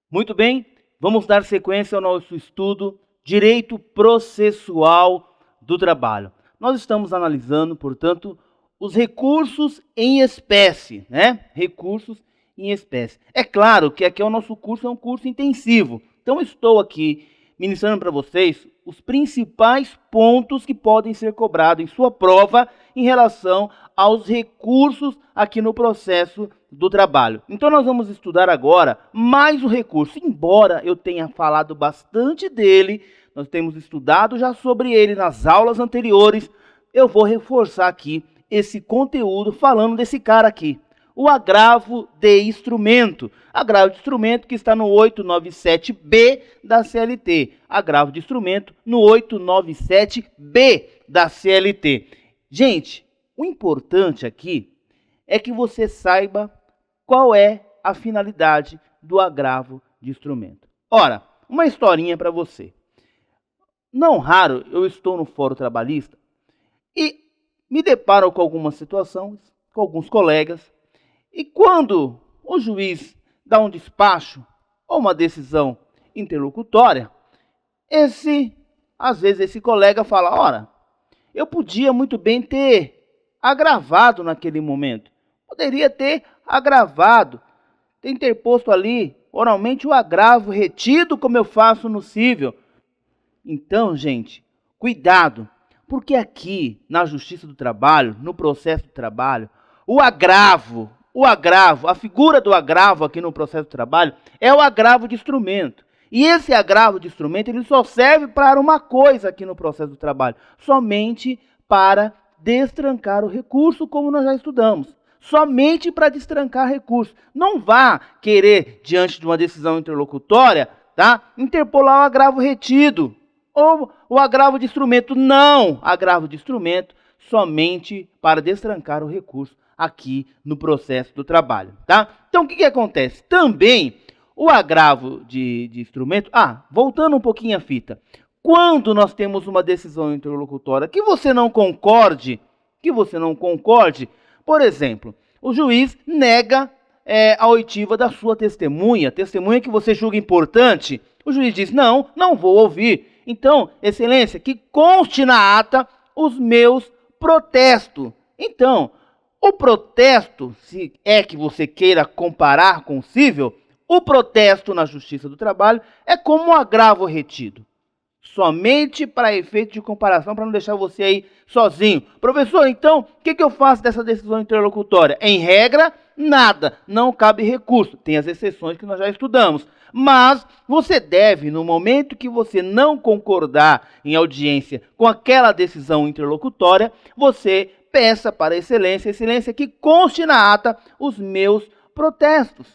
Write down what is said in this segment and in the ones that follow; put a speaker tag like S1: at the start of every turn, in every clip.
S1: Muito bem, vamos dar sequência ao nosso estudo Direito Processual do Trabalho. Nós estamos analisando, portanto, os recursos em espécie, né? Recursos em espécie. É claro que aqui o nosso curso é um curso intensivo, então estou aqui ministrando para vocês os principais pontos que podem ser cobrados em sua prova em relação aos recursos aqui no processo do trabalho. Então nós vamos estudar agora mais o recurso, embora eu tenha falado bastante dele, nós temos estudado já sobre ele nas aulas anteriores, eu vou reforçar aqui esse conteúdo falando desse cara aqui, o agravo de instrumento. Agravo de instrumento que está no 897B da CLT. Agravo de instrumento no 897B da CLT. Gente, o importante aqui é que você saiba qual é a finalidade do agravo de instrumento. Ora, uma historinha para você. Não raro eu estou no fórum trabalhista e me deparo com algumas situações, com alguns colegas, e quando o juiz dá um despacho ou uma decisão interlocutória, às vezes esse colega fala, ora, eu podia muito bem ter agravado naquele momento. Poderia ter agravado, ter interposto ali oralmente o agravo retido, como eu faço no cível. Então, gente, cuidado, porque aqui na Justiça do Trabalho, no processo do trabalho, a figura do agravo aqui no processo do trabalho é o agravo de instrumento. E esse agravo de instrumento ele só serve para uma coisa aqui no processo do trabalho, somente para destrancar o recurso, como nós já estudamos. Somente para destrancar recurso. Não vá querer, diante de uma decisão interlocutória, interpor lá o agravo retido ou o agravo de instrumento. Não! Agravo de instrumento somente para destrancar o recurso aqui no processo do trabalho, tá? Então, o que acontece? Também, o agravo de instrumento... voltando um pouquinho a fita. Quando nós temos uma decisão interlocutória que você não concorde, por exemplo, o juiz nega a oitiva da sua testemunha que você julga importante, o juiz diz, não vou ouvir. Então, excelência, que conste na ata os meus protestos. Então, o protesto, se é que você queira comparar com o cível, o protesto na Justiça do Trabalho é como um agravo retido. Somente para efeito de comparação, para não deixar você aí sozinho. Professor, então, o que eu faço dessa decisão interlocutória? Em regra, nada, não cabe recurso. Tem as exceções que nós já estudamos. Mas você deve, no momento que você não concordar em audiência com aquela decisão interlocutória, você peça para a excelência que conste na ata os meus protestos.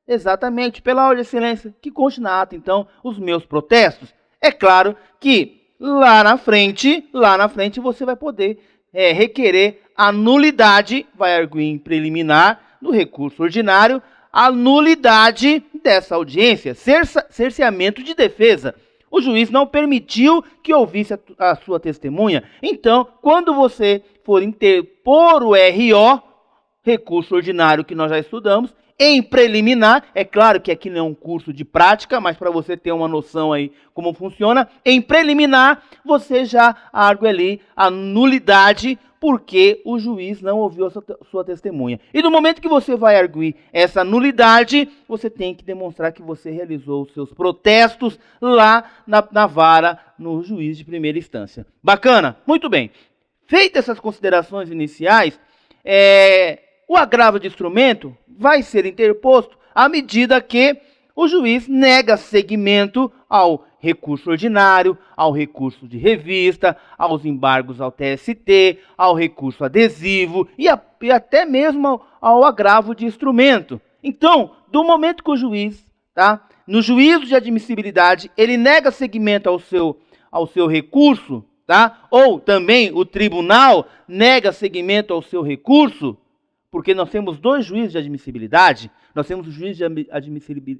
S1: Exatamente, pela ordem de excelência, que conste na ata, então, os meus protestos. É claro que lá na frente você vai poder requerer a nulidade, vai arguir em preliminar, no recurso ordinário, a nulidade dessa audiência, cerceamento de defesa. O juiz não permitiu que ouvisse a sua testemunha. Então, quando você for interpor o RO, recurso ordinário que nós já estudamos, em preliminar, é claro que aqui não é um curso de prática, mas para você ter uma noção aí como funciona, em preliminar você já argue ali a nulidade porque o juiz não ouviu a sua testemunha. E no momento que você vai arguir essa nulidade, você tem que demonstrar que você realizou os seus protestos lá na vara, no juiz de primeira instância. Bacana? Muito bem. Feitas essas considerações iniciais, o agravo de instrumento vai ser interposto à medida que o juiz nega seguimento ao recurso ordinário, ao recurso de revista, aos embargos ao TST, ao recurso adesivo e até mesmo ao agravo de instrumento. Então, do momento que o juiz, no juízo de admissibilidade, ele nega seguimento ao seu recurso, ou também o tribunal nega seguimento ao seu recurso, porque nós temos dois juízes de admissibilidade, nós temos o juiz de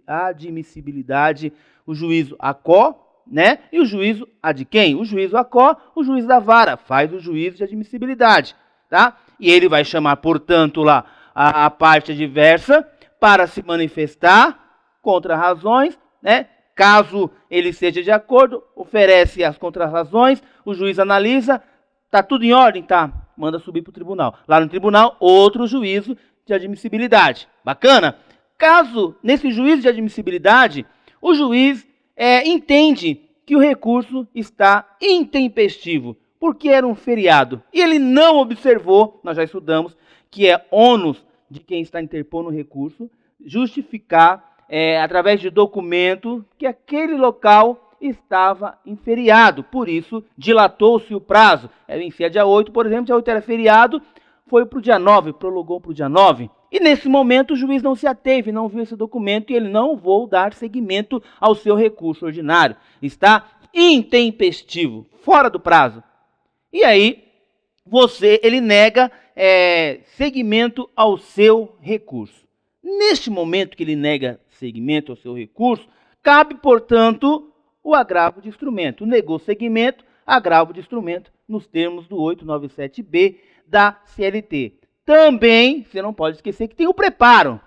S1: admissibilidade, o juízo ACO, né? E o juízo ad quem? O juízo ACO, o juiz da vara, faz o juízo de admissibilidade, tá? E ele vai chamar, portanto, lá a parte adversa para se manifestar contra-razões, né? Caso ele seja de acordo, oferece as contra-razões, o juiz analisa, tá tudo em ordem? Tá, manda subir para o tribunal. Lá no tribunal, outro juízo de admissibilidade. Bacana? Caso, nesse juízo de admissibilidade, o juiz entende que o recurso está intempestivo, porque era um feriado. E ele não observou, nós já estudamos, que é ônus de quem está interpondo o recurso, justificar, através de documento, que aquele local estava em feriado. Por isso, dilatou-se o prazo. Vencia dia 8, por exemplo, dia 8 era feriado, foi para o dia 9, prolongou para o dia 9. E nesse momento o juiz não se ateve, não viu esse documento e ele não vou dar seguimento ao seu recurso ordinário. Está intempestivo, fora do prazo. E aí, ele nega seguimento ao seu recurso. Neste momento que ele nega seguimento ao seu recurso, cabe, portanto, o agravo de instrumento. Negou seguimento, agravo de instrumento, nos termos do 897B da CLT. Também, você não pode esquecer que tem o preparo.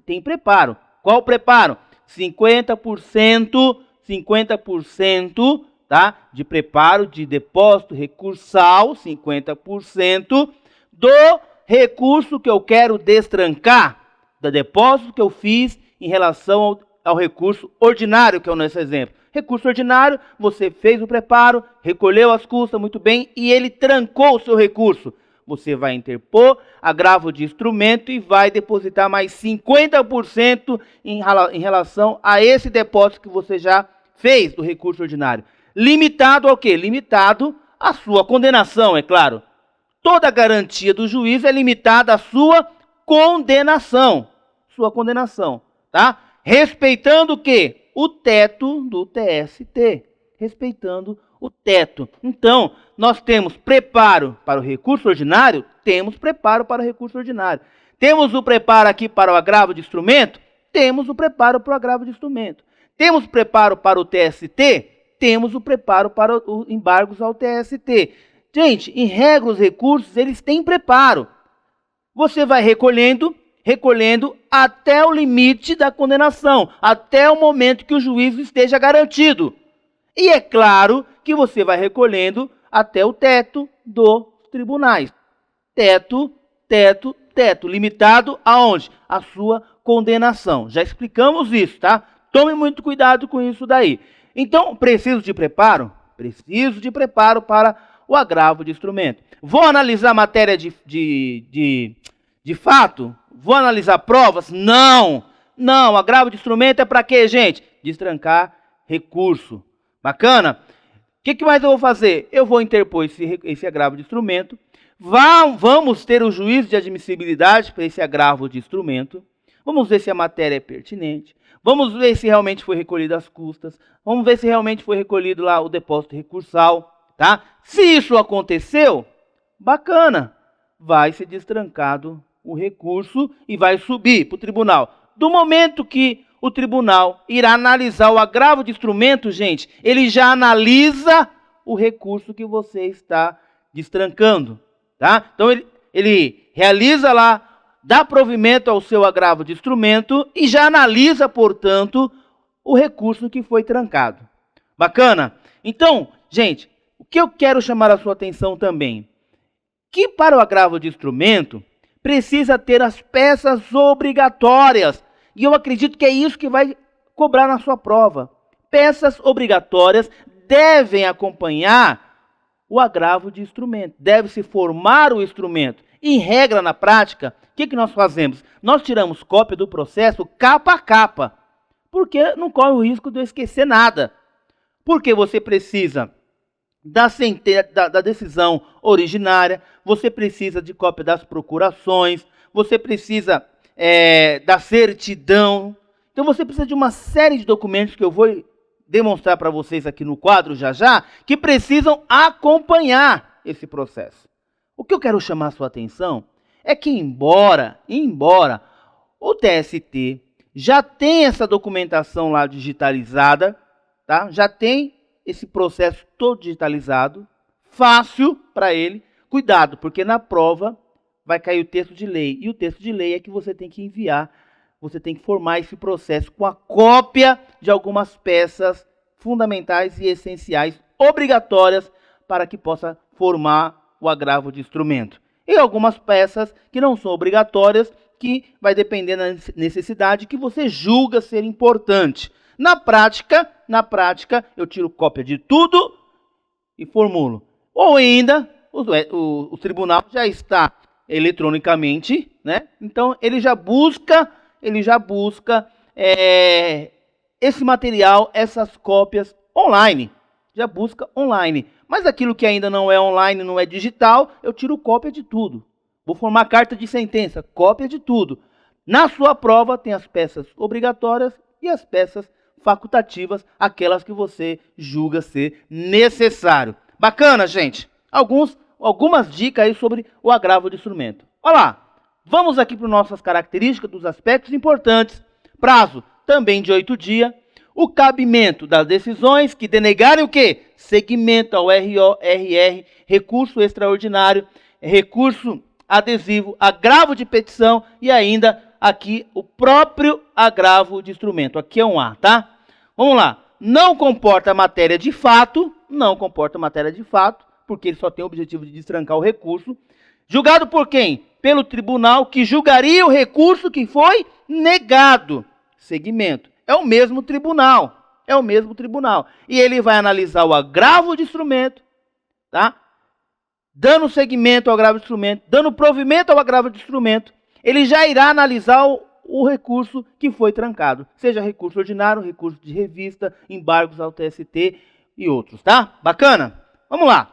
S1: Tem preparo. Qual o preparo? 50%, tá? De preparo de depósito recursal, 50% do recurso que eu quero destrancar, do depósito que eu fiz em relação ao recurso ordinário, que é o nosso exemplo. Recurso ordinário, você fez o preparo, recolheu as custas, muito bem, e ele trancou o seu recurso. Você vai interpor agravo de instrumento e vai depositar mais 50% em relação a esse depósito que você já fez do recurso ordinário. Limitado ao quê? Limitado à sua condenação, é claro. Toda garantia do juiz é limitada à sua condenação. Sua condenação, tá? Respeitando o quê? O teto do TST. Respeitando o teto. Então, nós temos preparo para o recurso ordinário? Temos preparo para o recurso ordinário. Temos o preparo aqui para o agravo de instrumento? Temos o preparo para o agravo de instrumento. Temos preparo para o TST? Temos o preparo para os embargos ao TST. Gente, em regra, os recursos, eles têm preparo. Você vai recolhendo até o limite da condenação, até o momento que o juízo esteja garantido. E é claro que você vai recolhendo até o teto dos tribunais. Teto, limitado aonde? A sua condenação. Já explicamos isso, tá? Tome muito cuidado com isso daí. Então, preciso de preparo? Preciso de preparo para o agravo de instrumento. Vou analisar matéria de fato? Vou analisar provas? Não! Não, agravo de instrumento é para quê, gente? Destrancar recurso. Bacana? O que mais eu vou fazer? Eu vou interpor esse agravo de instrumento. Vamos ter o juízo de admissibilidade para esse agravo de instrumento. Vamos ver se a matéria é pertinente. Vamos ver se realmente foi recolhido as custas. Vamos ver se realmente foi recolhido lá o depósito recursal. Tá? Se isso aconteceu, bacana. Vai ser destrancado o recurso e vai subir para o tribunal. Do momento que o tribunal irá analisar o agravo de instrumento, gente, ele já analisa o recurso que você está destrancando, tá? Então, ele realiza lá, dá provimento ao seu agravo de instrumento e já analisa, portanto, o recurso que foi trancado. Bacana? Então, gente, o que eu quero chamar a sua atenção também, que para o agravo de instrumento, precisa ter as peças obrigatórias. E eu acredito que é isso que vai cobrar na sua prova. Peças obrigatórias devem acompanhar o agravo de instrumento. Deve-se formar o instrumento. Em regra, na prática, o que nós fazemos? Nós tiramos cópia do processo capa a capa. Porque não corre o risco de eu esquecer nada. Porque você precisa da decisão originária, você precisa de cópia das procurações, você precisa da certidão. Então você precisa de uma série de documentos que eu vou demonstrar para vocês aqui no quadro já, que precisam acompanhar esse processo. O que eu quero chamar a sua atenção é que embora o TST já tem essa documentação lá digitalizada, tá? Já tem esse processo todo digitalizado, fácil para ele. Cuidado, porque na prova vai cair o texto de lei. E o texto de lei é que você tem que enviar. você tem que formar esse processo com a cópia de algumas peças fundamentais e essenciais, obrigatórias, para que possa formar o agravo de instrumento. E algumas peças que não são obrigatórias, que vai depender da necessidade que você julga ser importante. Na prática, eu tiro cópia de tudo e formulo. Ou ainda, o tribunal já está eletronicamente, né? Então ele já busca esse material, essas cópias online. Já busca online. Mas aquilo que ainda não é online, não é digital, eu tiro cópia de tudo. Vou formar carta de sentença, cópia de tudo. Na sua prova tem as peças obrigatórias e as peças facultativas, aquelas que você julga ser necessário. Bacana, gente? Algumas dicas aí sobre o agravo de instrumento. Olha lá, vamos aqui para nossas características dos aspectos importantes. Prazo também de 8 dias. O cabimento das decisões que denegarem o quê? Seguimento ao RO, RR, recurso extraordinário, recurso adesivo, agravo de petição e ainda aqui o próprio agravo de instrumento. Aqui é um A, tá? Vamos lá. Não comporta matéria de fato, porque ele só tem o objetivo de destrancar o recurso. Julgado por quem? Pelo tribunal que julgaria o recurso que foi negado. Segmento. É o mesmo tribunal. E ele vai analisar o agravo de instrumento, tá? Dando seguimento ao agravo de instrumento, dando provimento ao agravo de instrumento, ele já irá analisar o recurso que foi trancado. Seja recurso ordinário, recurso de revista, embargos ao TST e outros, tá? Bacana? Vamos lá.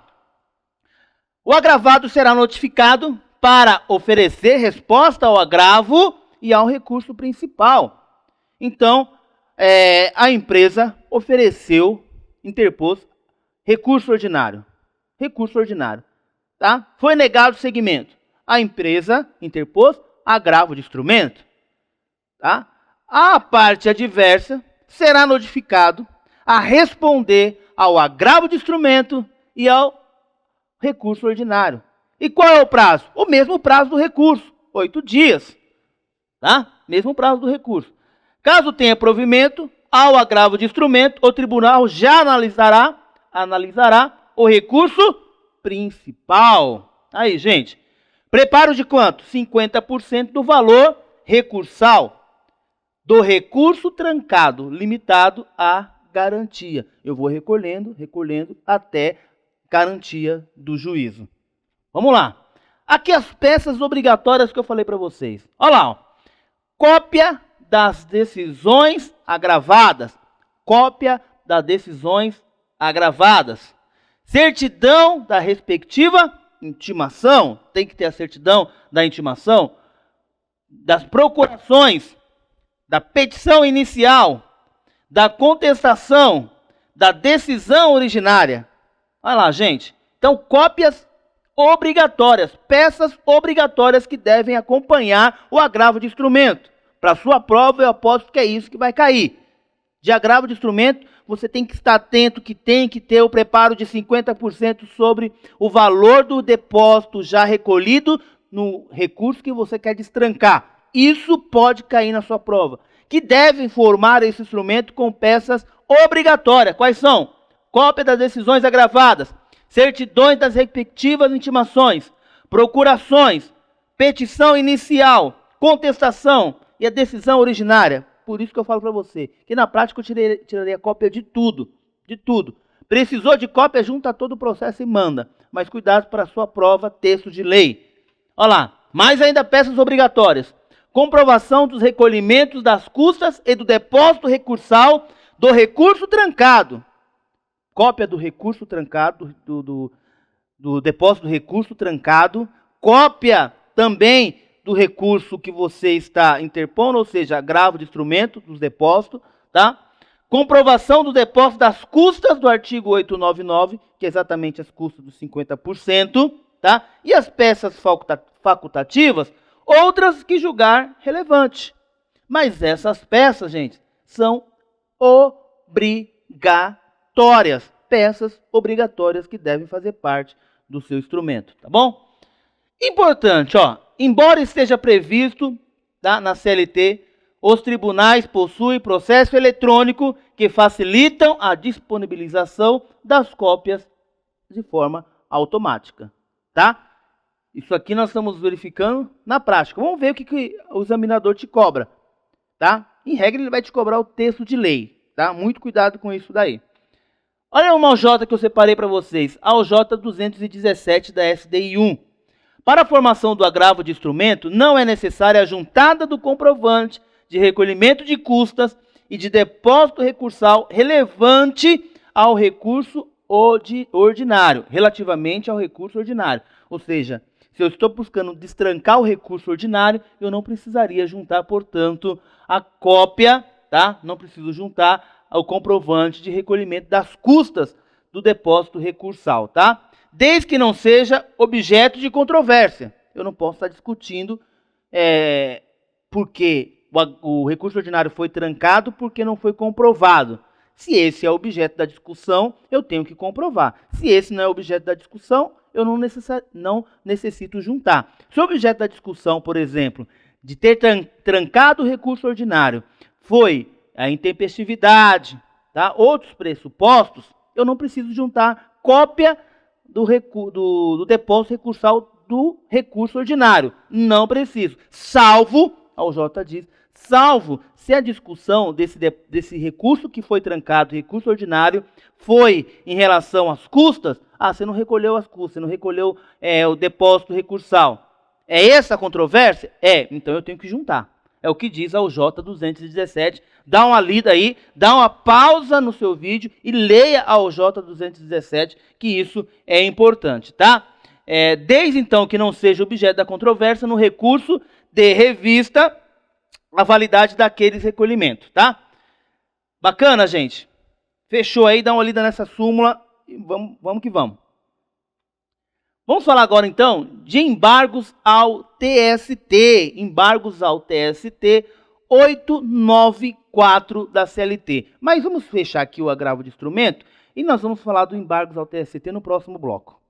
S1: O agravado será notificado para oferecer resposta ao agravo e ao recurso principal. Então, a empresa interpôs recurso ordinário. Tá? Foi negado o segmento. A empresa interpôs agravo de instrumento. Tá? A parte adversa será notificado a responder ao agravo de instrumento e ao recurso ordinário. E qual é o prazo? O mesmo prazo do recurso, 8 dias. Tá? Mesmo prazo do recurso. Caso tenha provimento ao agravo de instrumento, o tribunal já analisará o recurso principal. Aí, gente. Preparo de quanto? 50% do valor recursal do recurso trancado, limitado à garantia. Eu vou recolhendo até garantia do juízo. Vamos lá. Aqui as peças obrigatórias que eu falei para vocês. Olha lá. Ó. Cópia das decisões agravadas. Certidão da respectiva intimação. Tem que ter a certidão da intimação. Das procurações. Da petição inicial. Da contestação. Da decisão originária. Olha lá, gente. Então, cópias obrigatórias. Peças obrigatórias que devem acompanhar o agravo de instrumento. Para sua prova, eu aposto que é isso que vai cair. De agravo de instrumento, você tem que estar atento que tem que ter o preparo de 50% sobre o valor do depósito já recolhido no recurso que você quer destrancar. Isso pode cair na sua prova. Que deve formar esse instrumento com peças obrigatórias. Quais são? Cópia das decisões agravadas, certidões das respectivas intimações, procurações, petição inicial, contestação e a decisão originária. Por isso que eu falo para você, que na prática eu tiraria cópia de tudo, Precisou de cópia, junta todo o processo e manda. Mas cuidado para a sua prova, texto de lei. Olha lá, mais ainda peças obrigatórias. Comprovação dos recolhimentos das custas e do depósito recursal do recurso trancado. Cópia do recurso trancado, do depósito do recurso trancado. Cópia também do recurso que você está interpondo, ou seja, agravo de instrumento dos depósitos, tá? Comprovação do depósito das custas do artigo 899, que é exatamente as custas dos 50%, tá? E as peças facultativas, outras que julgar relevante. Mas essas peças, gente, são obrigatórias. Peças obrigatórias que devem fazer parte do seu instrumento, tá bom? Importante, ó. Embora esteja previsto, tá, na CLT os tribunais possuem processo eletrônico que facilitam a disponibilização das cópias de forma automática, tá? Isso aqui nós estamos verificando na prática. Vamos ver o que o examinador te cobra, tá? Em regra, ele vai te cobrar o texto de lei, tá? Muito cuidado com isso daí. Olha uma AOJ que eu separei para vocês, a AOJ 217 da SDI 1. Para a formação do agravo de instrumento, não é necessária a juntada do comprovante de recolhimento de custas e de depósito recursal relevante ao recurso ordinário, relativamente ao recurso ordinário. Ou seja, se eu estou buscando destrancar o recurso ordinário, eu não precisaria juntar, portanto, a cópia, tá? Não preciso juntar o comprovante de recolhimento das custas do depósito recursal, tá? Desde que não seja objeto de controvérsia. Eu não posso estar discutindo porque o recurso ordinário foi trancado porque não foi comprovado. Se esse é objeto da discussão, eu tenho que comprovar. Se esse não é objeto da discussão, eu não necessito juntar. Se o objeto da discussão, por exemplo, de ter trancado o recurso ordinário foi a intempestividade, tá? Outros pressupostos, eu não preciso juntar cópia do depósito recursal do recurso ordinário. Não preciso. Salvo, a OJ diz, salvo se a discussão desse recurso que foi trancado, recurso ordinário, foi em relação às custas. Ah, você não recolheu as custas, você não recolheu o depósito recursal. É essa a controvérsia? É, então eu tenho que juntar. É o que diz a OJ 217. Dá uma lida aí, dá uma pausa no seu vídeo e leia a OJ 217, que isso é importante, tá? Desde então que não seja objeto da controvérsia, no recurso de revista a validade daqueles recolhimentos, tá? Bacana, gente? Fechou aí, dá uma lida nessa súmula e vamos que vamos. Vamos falar agora, então, de embargos ao TST. Embargos ao TST 894 da CLT. Mas vamos fechar aqui o agravo de instrumento e nós vamos falar do embargos ao TST no próximo bloco.